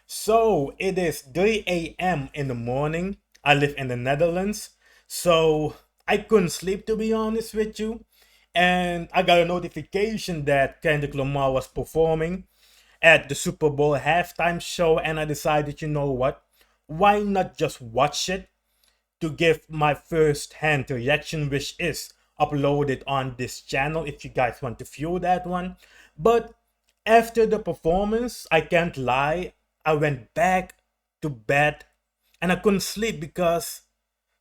So it is 3 a.m. in the morning. I live in the Netherlands. So I couldn't sleep, to be honest with you. And I got a notification that Kendrick Lamar was performing at the Super Bowl halftime show. And I decided, you know what? Why not just watch it to give my first hand reaction, which is uploaded on this channel if you guys want to view that one. But after the performance, I can't lie, I went back to bed and I couldn't sleep because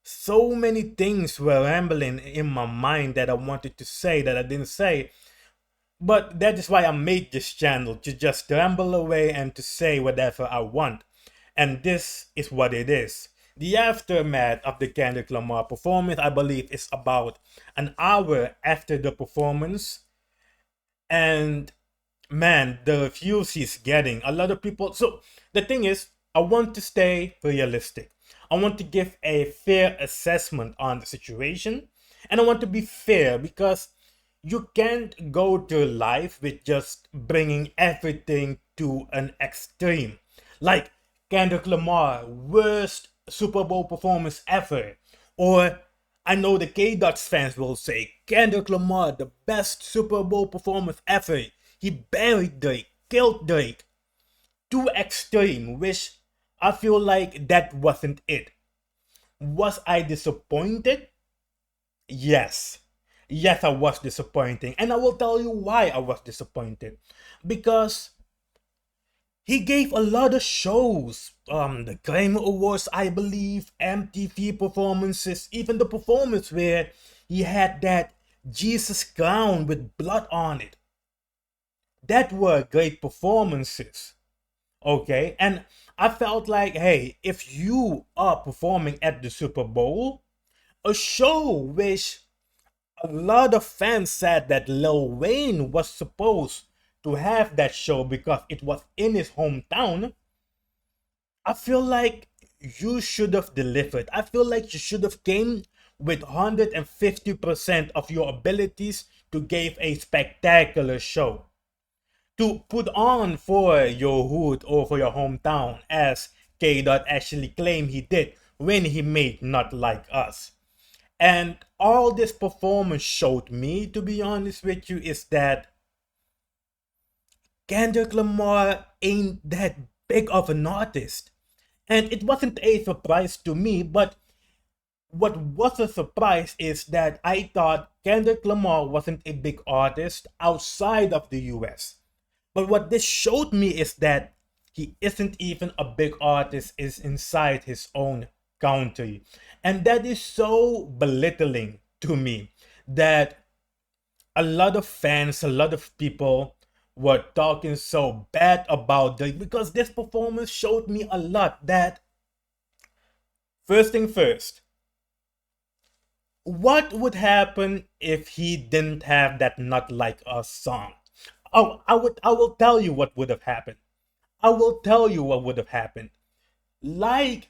so many things were rambling in my mind that I wanted to say that I didn't say. But that is why I made this channel, to just ramble away and to say whatever I want. And this is what it is. The aftermath of the Kendrick Lamar performance, I believe, is about an hour after the performance. And man, the reviews he's getting, a lot of people. So the thing is, I want to stay realistic. I want to give a fair assessment on the situation. And I want to be fair because you can't go through life with just bringing everything to an extreme. Like Kendrick Lamar, worst Super Bowl performance ever. Or I know the K Dots fans will say Kendrick Lamar, the best Super Bowl performance ever. He buried Drake, killed Drake. Too extreme, which I feel like that wasn't it. Was I disappointed? Yes. Yes, I was disappointing. And I will tell you why I was disappointed. Because he gave a lot of shows. The Grammy Awards, I believe, MTV performances, even the performance where he had that Jesus crown with blood on it. That were great performances. Okay, and I felt like, hey, if you are performing at the Super Bowl, a show which a lot of fans said that Lil Wayne was supposed to have that show because it was in his hometown, I feel like you should have delivered. I feel like you should have came with 150% of your abilities to give a spectacular show. To put on for your hood or for your hometown, as K. Dot actually claimed he did when he made Not Like Us. And all this performance showed me, to be honest with you, is that Kendrick Lamar ain't that big of an artist. And it wasn't a surprise to me, but what was a surprise is that I thought Kendrick Lamar wasn't a big artist outside of the US. But what this showed me is that he isn't even a big artist is inside his own country. And that is so belittling to me that a lot of fans, a lot of people were talking so bad about Drake because this performance showed me a lot that first thing first, what would happen if he didn't have that Not Like Us song? Oh, I will tell you what would have happened. I will tell you what would have happened. Like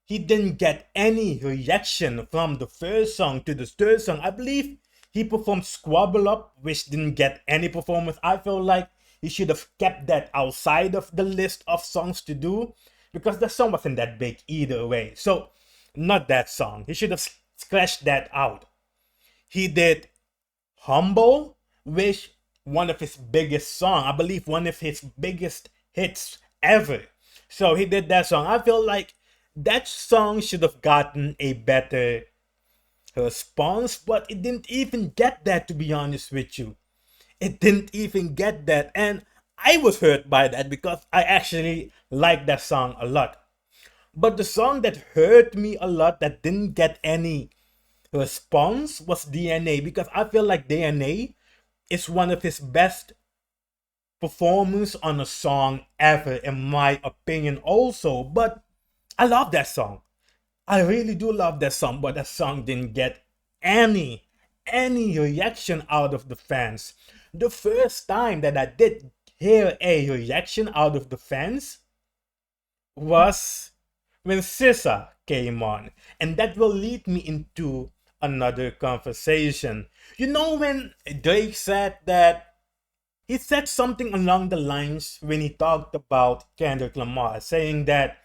he didn't get any reaction from the first song to the third song. I believe he performed Squabble Up, which didn't get any performance. I feel like he should have kept that outside of the list of songs to do because the song wasn't that big either way. So, not that song. He should have scratched that out. He did Humble, which one of his biggest song, I believe one of his biggest hits ever. So he did that song. I feel like that song should have gotten a better response, but it didn't even get that, to be honest with you. It didn't even get that. And I was hurt by that because I actually like that song a lot. But the song that hurt me a lot that didn't get any response was DNA because I feel like DNA is one of his best performance on a song ever, in my opinion, also. But I love that song. I really do love that song, but that song didn't get any reaction out of the fans. The first time that I did hear a reaction out of the fans was when Sissa came on, and that will lead me into another conversation. You know when Drake said that He said something along the lines when he talked about Kendrick Lamar, saying that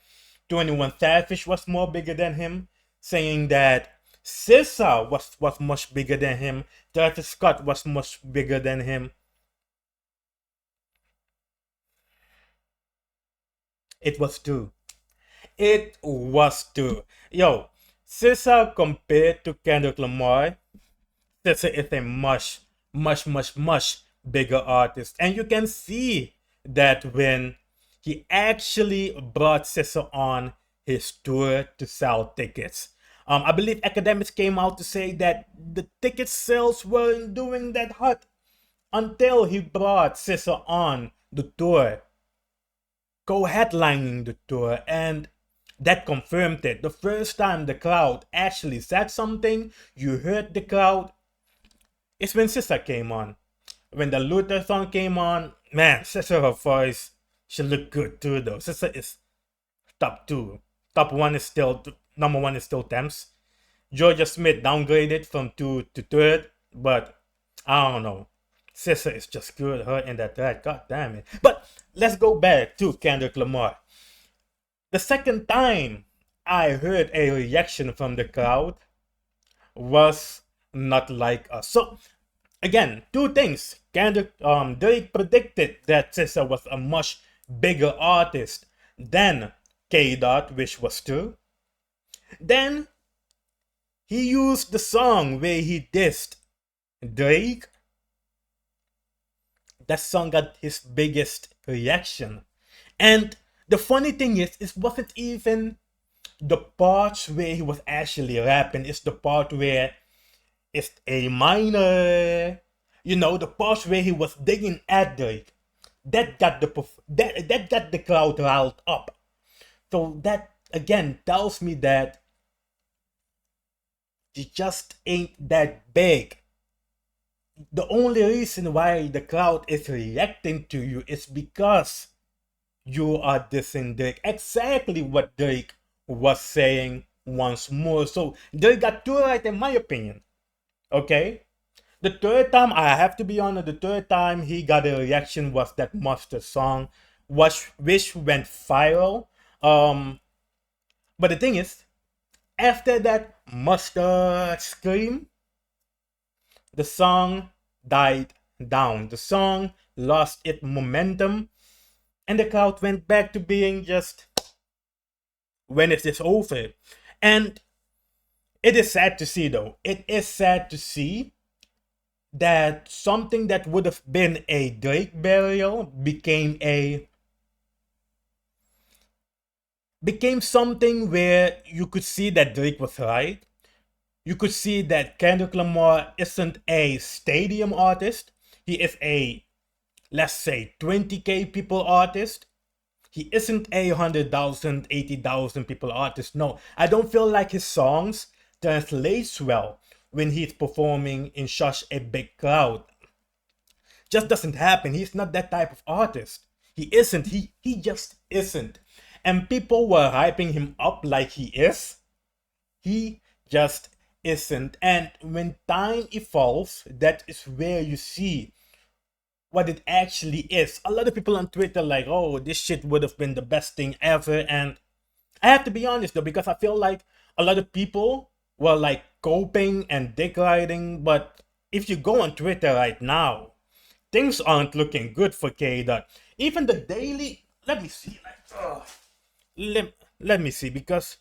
21 Savage was more bigger than him, saying that SZA was much bigger than him, Travis Scott was much bigger than him. It was true. It was true. Yo, SZA compared to Kendrick Lamar, SZA is a much bigger artist. And you can see that when he actually brought SZA on his tour to sell tickets. I believe academics came out to say that the ticket sales weren't doing that hot until he brought SZA on the tour, co-headlining the tour, and that confirmed it. The first time the crowd actually said something, you heard the crowd, it's when SZA came on. When the Luther song came on, man, SZA, her voice, she looked good too though. SZA is top two. Top one is still, number one is still Thames. Georgia Smith downgraded from two to third, but I don't know. SZA is just good, her and that track, god damn it. But let's go back to Kendrick Lamar. The second time I heard a reaction from the crowd was not like us. So again, two things. Drake predicted that SZA was a much bigger artist than K. Dot, which was true. Then he used the song where he dissed Drake. That song got his biggest reaction. And the funny thing is, it wasn't even the parts where he was actually rapping. It's the part where it's a minor. You know, the parts where he was digging at Drake. That got that got the crowd riled up. So that again tells me that you just ain't that big. The only reason why the crowd is reacting to you is because you are dissing Drake. Exactly what Drake was saying once more. So Drake got two right in my opinion. Okay? The third time, I have to be honest, the third time he got a reaction was that Mustard song, which went viral. But the thing is, after that Mustard scream, the song died down. The song lost its momentum, and the crowd went back to being just, when is this over? And it is sad to see though. It is sad to see that something that would have been a Drake burial became something where you could see that Drake was right. You could see that Kendrick Lamar isn't a stadium artist. He is a, let's say, 20K people artist. He isn't a 100,000, 80,000 people artist. No, I don't feel like his songs translates well when he's performing in such a big crowd. Just doesn't happen. He's not that type of artist. He isn't. He just isn't. And people were hyping him up like he is. He just isn't. And when time evolves, that is where you see what it actually is. A lot of people on Twitter like, oh, this shit would have been the best thing ever. And I have to be honest though, because I feel like a lot of people were like coping and dick riding. But if you go on Twitter right now, things aren't looking good for K. Dot. Even the daily, let me see. Let me see, because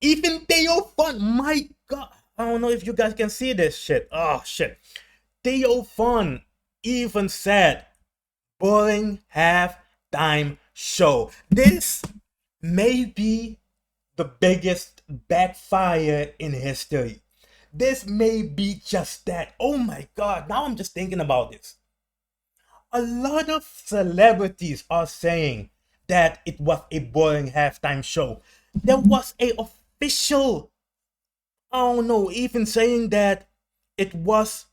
even Theo Fun, my god, I don't know if you guys can see this shit. Oh shit. Theo Fun even said boring halftime show. This may be the biggest backfire in history. This may be just that. Oh my god, now I'm just thinking about this. A lot of celebrities are saying that it was a boring halftime show. There was a official, I don't know, even saying that it was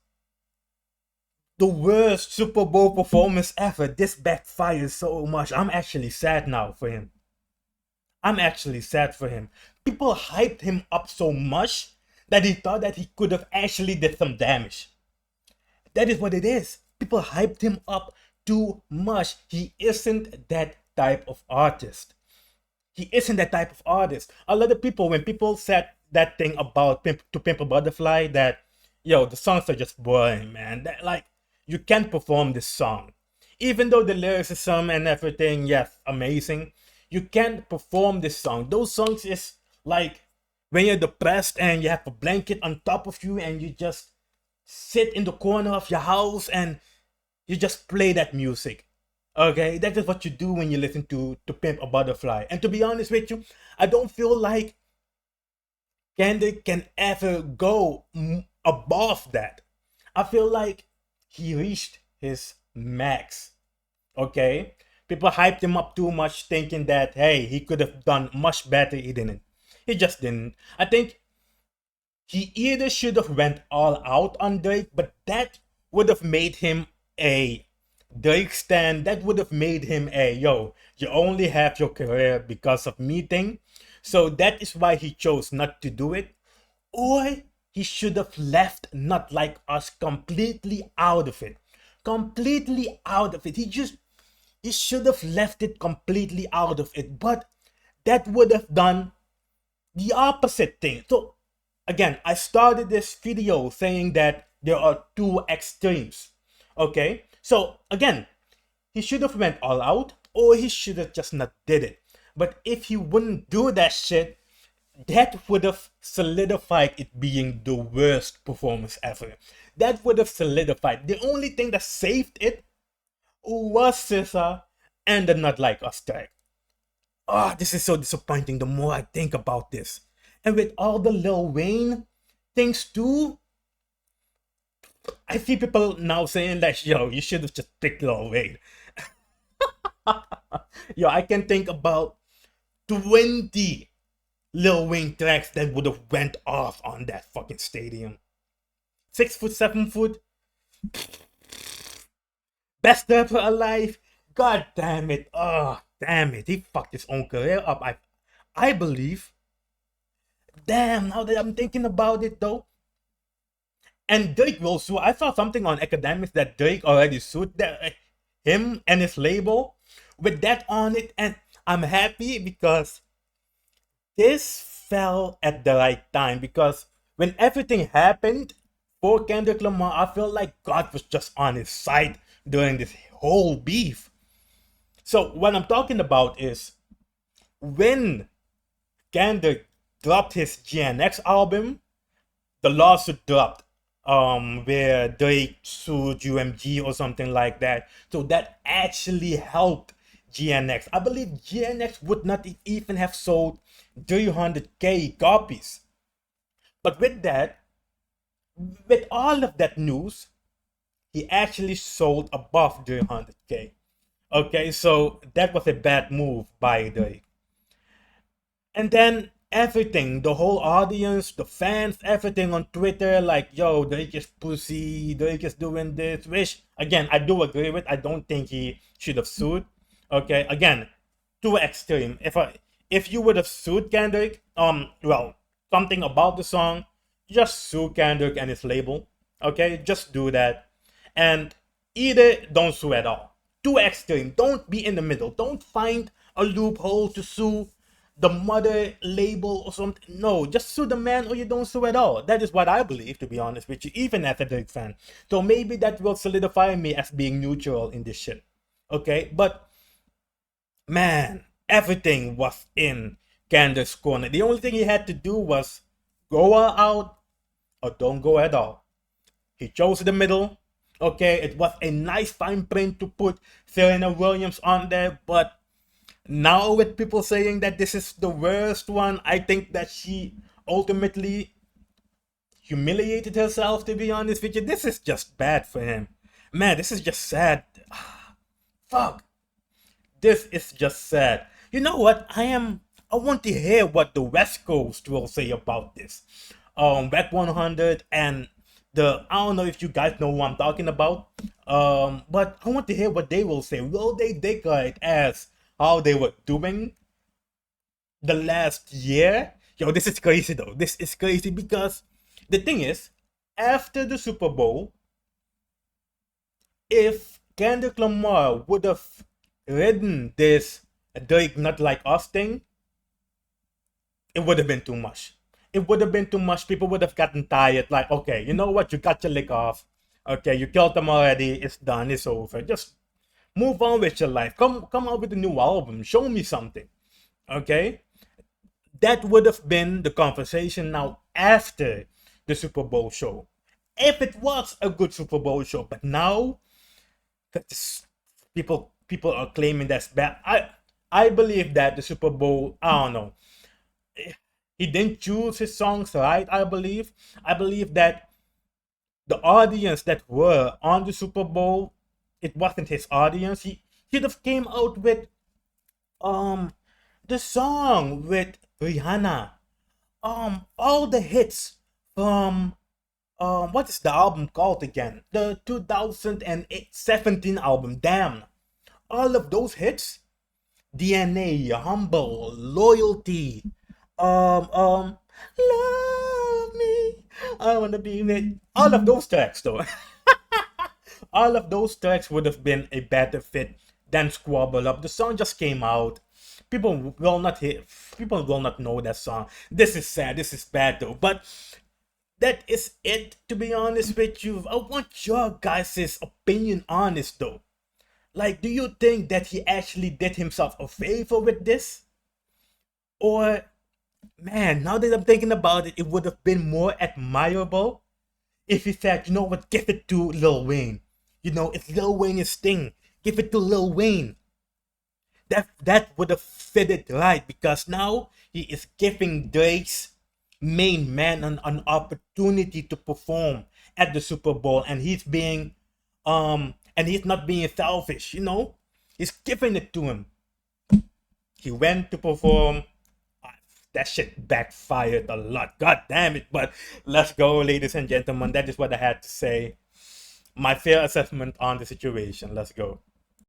the worst Super Bowl performance ever. This backfired so much. I'm actually sad now for him. I'm actually sad for him. People hyped him up so much that he thought that he could have actually did some damage. That is what it is. People hyped him up too much. He isn't that type of artist. He isn't that type of artist. A lot of people, when people said that thing about To Pimp a Butterfly, that yo, the songs are just boring, man. That like you can't perform this song, even though the lyricism and everything, yes, amazing. You can't perform this song. Those songs is like when you're depressed and you have a blanket on top of you and you just sit in the corner of your house and you just play that music. Okay, that is what you do when you listen to Pimp a Butterfly. And to be honest with you, I don't feel like Kendrick can ever go above that. I feel like he reached his max. Okay, people hyped him up too much, thinking that hey, he could have done much better. He didn't. He just didn't. I think he either should have went all out on Drake, but that would have made him a Drake stan. That would have made him a yo, you only have your career because of me thing. So that is why he chose not to do it. Or he should have left Not Like Us completely out of it. Completely out of it. He should have left it completely out of it. But that would have done the opposite thing. So again, I started this video saying that there are two extremes. Okay? So again, he should have went all out or he should have just not did it. But if he wouldn't do that shit, that would have solidified it being the worst performance ever. That would have solidified. The only thing that saved it was SZA and the Not Like Us track. Oh, this is so disappointing the more I think about this. And with all the Lil Wayne things too, I see people now saying like, yo, you should have just picked Lil Wayne. Yo, I can think about 20 Lil Wayne tracks that would have went off on that fucking stadium. 6 foot, 7 foot. Best rapper alive. God damn it. Oh, damn it. He fucked his own career up. I believe. Damn, now that I'm thinking about it though. And Drake will sue. I saw something on Academics that Drake already sued him and his label with that on it. And I'm happy because this fell at the right time. Because when everything happened for Kendrick Lamar, I feel like God was just on his side during this whole beef. So what I'm talking about is when Kendrick dropped his GNX album, the lawsuit dropped where Drake sued UMG or something like that. So that actually helped GNX. I believe GNX would not even have sold 300k copies. But with that, with all of that news, he actually sold above 300k. Okay, so that was a bad move by Drake. And then everything, the whole audience, the fans, everything on Twitter, like, yo, Drake is pussy, Drake is doing this, which, again, I do agree with. I don't think he should have sued. Okay, again, too extreme. If you would have sued Kendrick, well, something about the song, just sue Kendrick and his label. Okay, just do that. And either don't sue at all. Too extreme. Don't be in the middle. Don't find a loophole to sue the mother label or something. No, just sue the man or you don't sue at all. That is what I believe, to be honest with you, even as a Drake fan. So maybe that will solidify me as being neutral in this shit. Okay, but man, everything was in Kendrick's corner. The only thing he had to do was go all out or don't go at all. He chose the middle. Okay, it was a nice fine print to put Serena Williams on there, but now with people saying that this is the worst one, I think that she ultimately humiliated herself, to be honest with you. This is just bad for him. Man, this is just sad. Fuck. This is just sad. You know what? I want to hear what the West Coast will say about this. Back 100 and I don't know if you guys know who I'm talking about. But I want to hear what they will say. Will they declare it as how they were doing the last year? Yo, this is crazy though. This is crazy because The thing is, after the Super Bowl, if Kendrick Lamar would have written this Drake Not Like Us thing, it would have been too much. It would have been too much. People would have gotten tired. Like, okay, you know what? You got your lick off. Okay, you killed them already. It's done. It's over. Just move on with your life. Come out with a new album. Show me something. Okay? That would have been the conversation now after the Super Bowl show. If it was a good Super Bowl show, but now that's people are claiming that's bad. I believe that the Super Bowl, I don't know. He didn't choose his songs right, I believe that the audience that were on the Super Bowl, it wasn't his audience. He should have came out with um the song with Rihanna. All the hits from what is the album called again? The 2017 album. Damn. All of those hits, DNA, Humble, Loyalty, Love Me, I Wanna Be With. All of those tracks, though. All of those tracks would have been a better fit than Squabble Up. The song just came out. People will not hear, people will not know that song. This is sad, this is bad though. But that is it, to be honest with you. I want your guys' opinion on this though. Like, do you think that he actually did himself a favor with this? Or, man, now that I'm thinking about it, it would have been more admirable if he said, you know what, give it to Lil Wayne. You know, it's Lil Wayne's thing. Give it to Lil Wayne. That would have fitted right, because now he is giving Drake's main man an opportunity to perform at the Super Bowl, and he's not being selfish, you know? He's giving it to him. He went to perform. That shit backfired a lot. God damn it. But let's go, ladies and gentlemen. That is what I had to say. My fair assessment on the situation. Let's go.